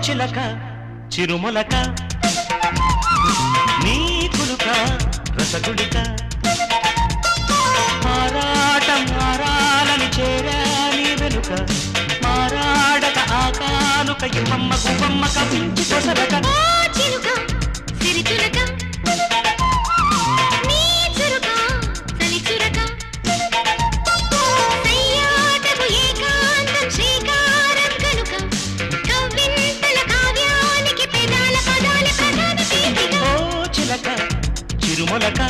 చిలక చిరుమొలక నీ కులుక రసగుడిక మారాటం మారాలని చేరా నీ వెనుక మారాడక ఆకానుక ఇమ్మమ్మ గుమ్మమ్మ కవించి కొసరక చిలుక సిరితులక చిరుమొలక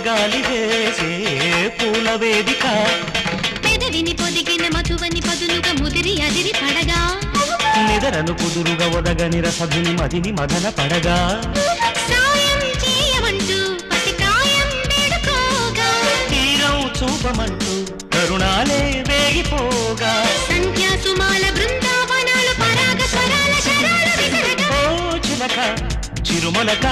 గాలి వేసే పూల వేదిక పెదవిని పొదిగిన మధువని పదునుగా ముదిరి అదిరి పడగా నిదరను కుదురుగా ఒదగని రసధుని మదిని మదన పడగా సాయం చేయమంటూ పసికాయం వేడుకోగా తీరం చూపమంటూ కరుణాలే వేగిపోగా సంధ్యా సుమాల బృందావనాలు పరాగ స్వరాల శరాల విసరగా ఓ చిలక చిరుమొలక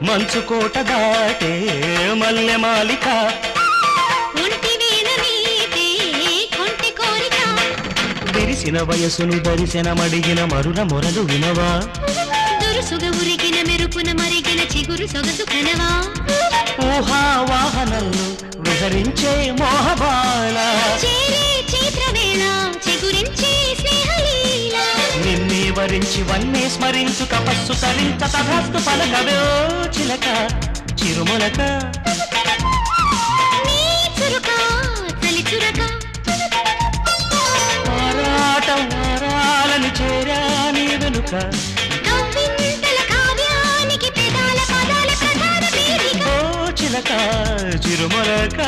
మంచు కోట దాటే మల్లె మాలిక విరిసిన వయసును దరిశన మడిగిన మరుల మొరలు వినవా దురుసుగా ఉరిగిన మెరుపున మరిగిన చిగురు సొగసు కనవా ఊహా వాహనంలో విహరించే మోహబాల చైత్రవేళ చిగురించే స్నేహలీల నిన్నే వరించి వన్నే స్మరించు తపస్సు తరించ తథాస్తు పలకవే చిలక చిరుమొలక మారాటం మారాలని చేరా నీ వెనుక ఓ చిలక చిరుమొలక